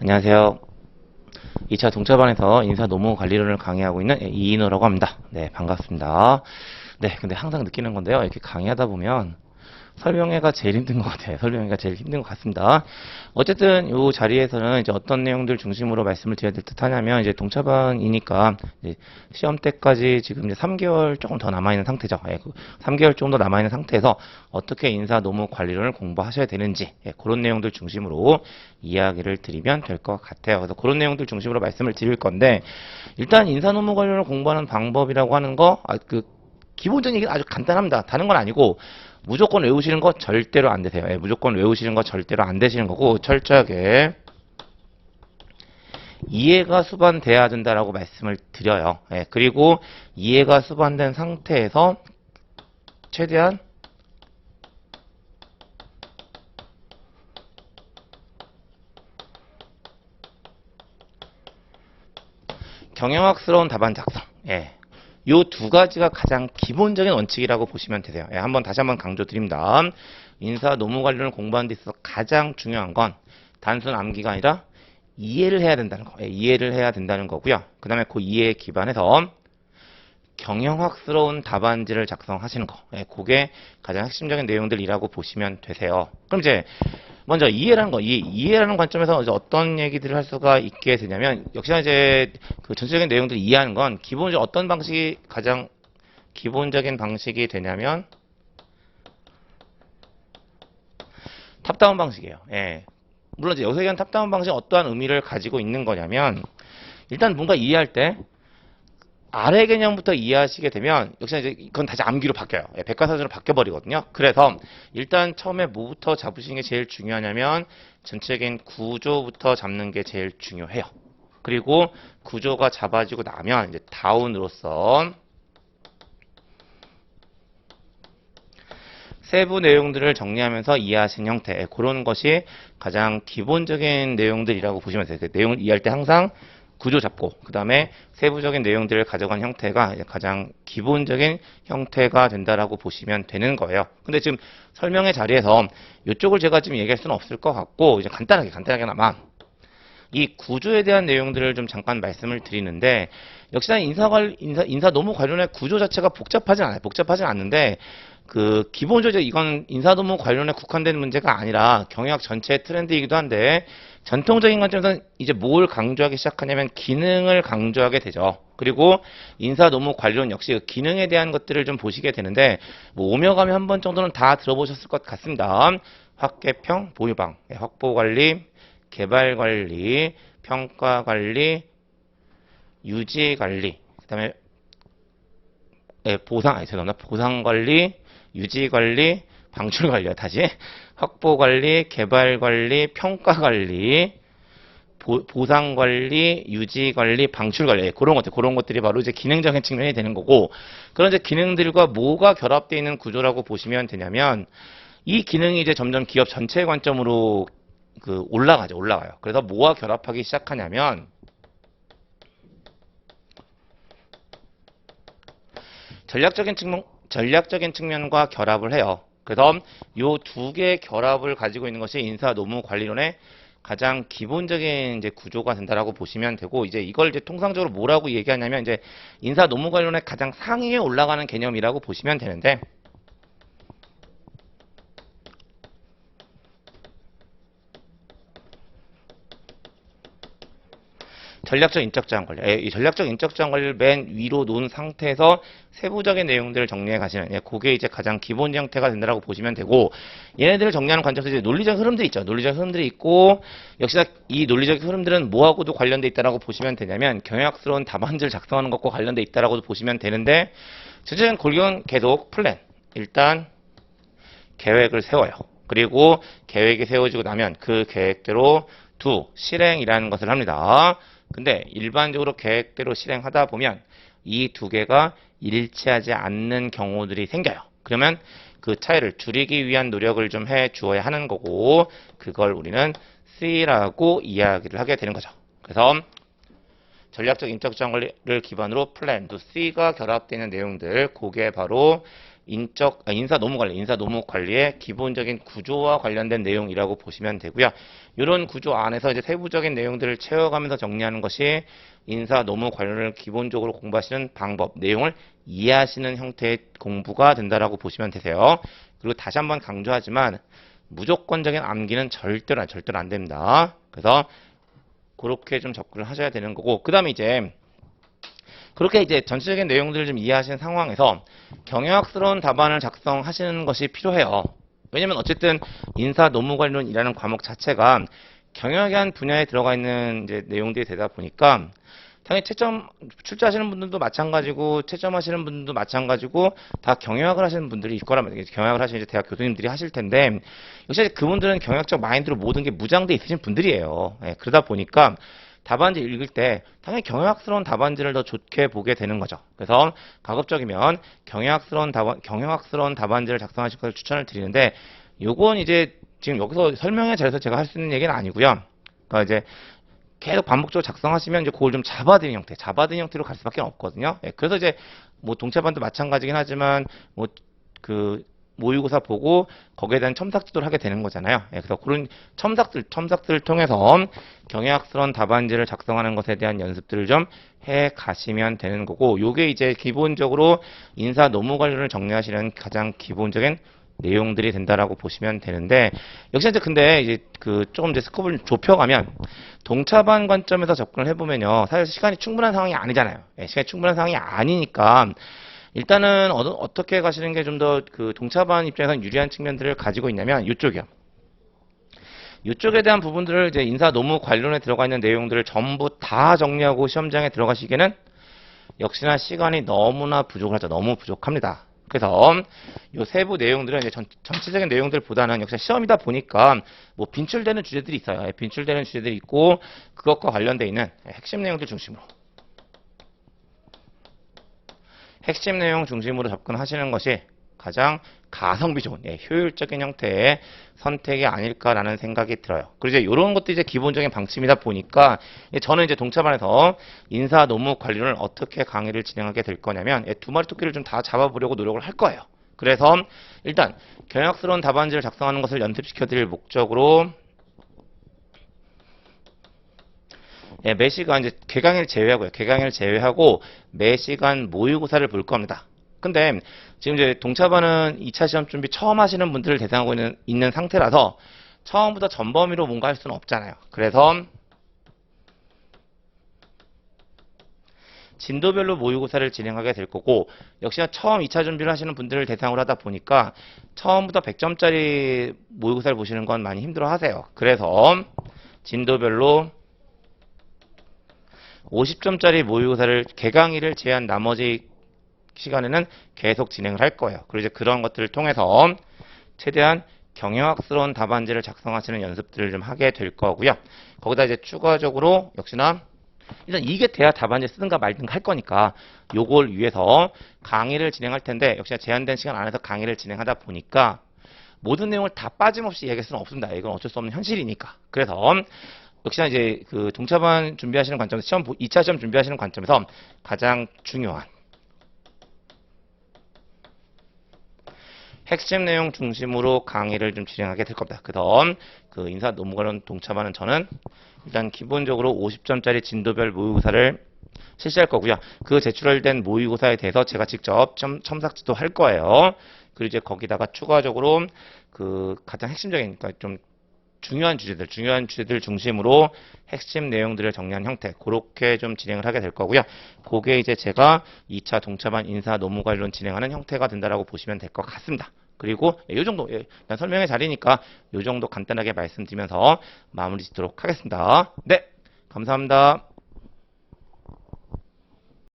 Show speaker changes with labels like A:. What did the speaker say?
A: 안녕하세요. 2차 동차반에서 인사 노무 관리론을 강의하고 있는 이인호라고 합니다. 네, 반갑습니다. 네, 근데 항상 느끼는 건데요. 이렇게 강의하다 보면 설명회가 제일 힘든 것 같아요. 설명회가 제일 힘든 것 같습니다. 어쨌든 이 자리에서는 이제 어떤 내용들 중심으로 말씀을 드려야 될 듯 하냐면, 이제 동차반이니까 이제 시험 때까지 지금 이제 3개월 조금 더 남아있는 상태죠. 예, 3개월 정도 남아있는 상태에서 어떻게 인사 노무 관리론을 공부하셔야 되는지, 그런 내용들 중심으로 이야기를 드리면 될 것 같아요. 그래서 그런 내용들 중심으로 말씀을 드릴 건데, 일단 인사 노무 관리론을 공부하는 방법이라고 하는 거, 기본적인 얘기는 아주 간단합니다. 다른 건 아니고, 무조건 외우시는 거 절대로 안 되세요. 무조건 외우시는 거 절대로 안 되시는 거고, 철저하게 이해가 수반돼야 된다라고 말씀을 드려요. 그리고 이해가 수반된 상태에서 최대한 경영학스러운 답안 작성. 요 두 가지가 가장 기본적인 원칙이라고 보시면 되세요. 다시 한번 강조드립니다. 인사 노무 관련을 공부하는 데 있어서 가장 중요한 건 단순 암기가 아니라 이해를 해야 된다는 거. 이해를 해야 된다는 거고요. 그 다음에 그 이해에 기반해서 경영학스러운 답안지를 작성하시는 거. 그게 가장 핵심적인 내용들이라고 보시면 되세요. 그럼 이제 먼저 이해라는 거, 이해라는 관점에서 이제 어떤 얘기들을 할 수가 있게 되냐면, 역시나 이제 그 전체적인 내용들을 이해하는 건 기본적으로 어떤 방식이 가장 기본적인 방식이 되냐면 탑다운 방식이에요. 물론 이제 여기서 얘기한 탑다운 방식이 어떠한 의미를 가지고 있는 거냐면, 일단 뭔가 이해할 때 아래 개념부터 이해하시게 되면 역시나 이제 그건 다시 암기로 바뀌어요. 백과사전으로 바뀌어버리거든요. 그래서 일단 처음에 뭐부터 잡으시는 게 제일 중요하냐면 전체적인 구조부터 잡는 게 제일 중요해요. 그리고 구조가 잡아지고 나면 이제 다운으로서 세부 내용들을 정리하면서 이해하시는 형태, 그런 것이 가장 기본적인 내용들이라고 보시면 돼요. 내용을 이해할 때 항상 구조 잡고, 그 다음에 세부적인 내용들을 가져간 형태가 가장 기본적인 형태가 된다라고 보시면 되는 거예요. 근데 지금 설명의 자리에서 이쪽을 제가 지금 얘기할 수는 없을 것 같고, 이제 간단하게나마 이 구조에 대한 내용들을 좀 잠깐 말씀을 드리는데, 역시나 인사 노무 관련의 구조 자체가 복잡하진 않아요. 복잡하진 않는데, 기본적으로 이건 인사 노무 관련에 국한된 문제가 아니라 경영학 전체의 트렌드이기도 한데, 전통적인 관점에서는 이제 뭘 강조하기 시작하냐면 기능을 강조하게 되죠. 그리고 인사 노무 관련 역시 그 기능에 대한 것들을 좀 보시게 되는데, 뭐 오며 가며 한 번 정도는 다 들어보셨을 것 같습니다. 확개평, 보유방, 확보관리, 개발관리, 평가관리, 유지관리, 그 다음에 보상관리, 유지관리, 방출관리요. 다시 확보관리, 개발관리, 평가관리, 보상관리, 유지관리, 방출관리, 그런 것들이 바로 이제 기능적인 측면이 되는 거고, 그런 이제 기능들과 뭐가 결합되어 있는 구조라고 보시면 되냐면, 이 기능이 이제 점점 기업 전체의 관점으로 올라가요. 그래서 뭐와 결합하기 시작하냐면, 전략적인 측면과 결합을 해요. 그래서 이 두 개의 결합을 가지고 있는 것이 인사 노무 관리론의 가장 기본적인 이제 구조가 된다라고 보시면 되고, 이제 이걸 이제 통상적으로 뭐라고 얘기하냐면, 이제 인사 노무 관리론의 가장 상위에 올라가는 개념이라고 보시면 되는데, 전략적 인적 제한 관리. 이 전략적 인적 제한 관리를 맨 위로 놓은 상태에서 세부적인 내용들을 정리해 가시는, 그게 이제 가장 기본 형태가 된다고 보시면 되고, 얘네들을 정리하는 관점에서 이제 논리적 흐름들이 있죠. 논리적 흐름들이 있고, 역시나 이 논리적 흐름들은 뭐하고도 관련돼 있다라고 보시면 되냐면 경영학스러운 답안지를 작성하는 것과 관련돼 있다라고 보시면 되는데, 전체적인 골격은 계속 플랜. 일단 계획을 세워요. 그리고 계획이 세워지고 나면 그 계획대로 실행이라는 것을 합니다. 근데 일반적으로 계획대로 실행하다 보면 이 두 개가 일치하지 않는 경우들이 생겨요. 그러면 그 차이를 줄이기 위한 노력을 좀 해 주어야 하는 거고, 그걸 우리는 C라고 이야기를 하게 되는 거죠. 그래서 전략적 인적 제한 관리를 기반으로 플랜, C가 결합되는 내용들, 그게 바로 인사 노무 관리의 기본적인 구조와 관련된 내용이라고 보시면 되고요. 이런 구조 안에서 이제 세부적인 내용들을 채워가면서 정리하는 것이 인사 노무 관련을 기본적으로 공부하시는 방법, 내용을 이해하시는 형태의 공부가 된다라고 보시면 되세요. 그리고 다시 한번 강조하지만 무조건적인 암기는 절대로 안 됩니다. 그래서 그렇게 좀 접근을 하셔야 되는 거고, 그 다음에 이제 그렇게 이제 전체적인 내용들을 좀 이해하시는 상황에서 경영학스러운 답안을 작성하시는 것이 필요해요. 왜냐면 어쨌든 인사 노무관론이라는 과목 자체가 경영에 한 분야에 들어가 있는 이제 내용들이 되다 보니까 당연히 출제하시는 분들도 마찬가지고 채점하시는 분들도 마찬가지고 다 경영학을 하시는 분들이 있을 거란 말이에요. 경영학을 하시는 이제 대학 교수님들이 하실 텐데 역시 그분들은 경영학적 마인드로 모든 게 무장돼 있으신 분들이에요. 예, 그러다 보니까 답안지 읽을 때 당연히 경영학스러운 답안지를 더 좋게 보게 되는 거죠. 그래서 가급적이면 경영학스러운 답안지를 작성하실 것을 추천을 드리는데, 요건 이제 지금 여기서 설명의 자리에서 제가 할 수 있는 얘기는 아니고요. 그러니까 이제 계속 반복적으로 작성하시면 이제 그걸 좀 잡아드는 형태로 갈 수밖에 없거든요. 예, 그래서 이제 뭐 동차반도 마찬가지긴 하지만 뭐 그 모의고사 보고 거기에 대한 첨삭지도를 하게 되는 거잖아요. 예, 그래서 그런 첨삭들을 통해서 경영학스러운 답안지를 작성하는 것에 대한 연습들을 좀 해 가시면 되는 거고, 요게 이제 기본적으로 인사 노무 관련을 정리하시는 가장 기본적인 내용들이 된다라고 보시면 되는데, 역시 이제 근데 이제 그 조금 이제 스코프를 좁혀가면 동차반 관점에서 접근을 해보면요, 사실 시간이 충분한 상황이 아니잖아요. 예, 시간이 충분한 상황이 아니니까 일단은 어떻게 가시는 게 좀 더 그 동차반 입장에서 유리한 측면들을 가지고 있냐면 이쪽이요. 이쪽에 대한 부분들을 이제 인사 노무 관련에 들어가 있는 내용들을 전부 다 정리하고 시험장에 들어가시기에는 역시나 시간이 너무나 부족을 하죠. 너무 부족합니다. 그래서 이 세부 내용들은 이제 전체적인 내용들보다는 역시 시험이다 보니까 뭐 빈출되는 주제들이 있어요. 예, 빈출되는 주제들이 있고 그것과 관련돼 있는 핵심 내용들 중심으로 접근하시는 것이 가장 가성비 좋은, 예, 효율적인 형태의 선택이 아닐까라는 생각이 들어요. 그리고 이제 이런 것도 이제 기본적인 방침이다 보니까 저는 이제 동차반에서 인사 노무 관리를 어떻게 강의를 진행하게 될 거냐면, 예, 두 마리 토끼를 좀 다 잡아보려고 노력을 할 거예요. 그래서 일단 경영학스러운 답안지를 작성하는 것을 연습시켜 드릴 목적으로, 예, 매 시간 이제 개강일 제외하고요. 개강일 제외하고 매 시간 모의고사를 볼 겁니다. 근데 지금 이제 동차반은 2차 시험 준비 처음 하시는 분들을 대상하고 있는 상태라서 처음부터 전범위로 뭔가 할 수는 없잖아요. 그래서 진도별로 모의고사를 진행하게 될 거고, 역시나 처음 2차 준비를 하시는 분들을 대상으로 하다 보니까 처음부터 100점짜리 모의고사를 보시는 건 많이 힘들어 하세요. 그래서 진도별로 50점짜리 모의고사를 개강일을 제한 나머지 시간에는 계속 진행을 할 거예요. 그리고 이제 그런 것들을 통해서 최대한 경영학스러운 답안지를 작성하시는 연습들을 좀 하게 될 거고요. 거기다 이제 추가적으로 역시나 일단 이게 돼야 답안지 쓰든가 말든가 할 거니까 요걸 위해서 강의를 진행할 텐데, 역시나 제한된 시간 안에서 강의를 진행하다 보니까 모든 내용을 다 빠짐없이 얘기할 수는 없습니다. 이건 어쩔 수 없는 현실이니까. 그래서 역시나 이제 그 동차반 준비하시는 관점에서 2차 시험 준비하시는 관점에서 가장 중요한 핵심 내용 중심으로 강의를 좀 진행하게 될 겁니다. 그다음 그 인사 노무 관련 동차반은 저는 일단 기본적으로 50점짜리 진도별 모의고사를 실시할 거고요. 그 제출된 모의고사에 대해서 제가 직접 첨삭지도 할 거예요. 그리고 이제 거기다가 추가적으로 그 가장 핵심적인, 그러니까 좀 중요한 주제들 중심으로 핵심 내용들을 정리한 형태, 그렇게 좀 진행을 하게 될 거고요. 그게 이제 제가 2차 동차반 인사 노무 관련 진행하는 형태가 된다라고 보시면 될 것 같습니다. 그리고 이 정도, 일단 설명의 자리니까 이 정도 간단하게 말씀드리면서 마무리 짓도록 하겠습니다. 네, 감사합니다.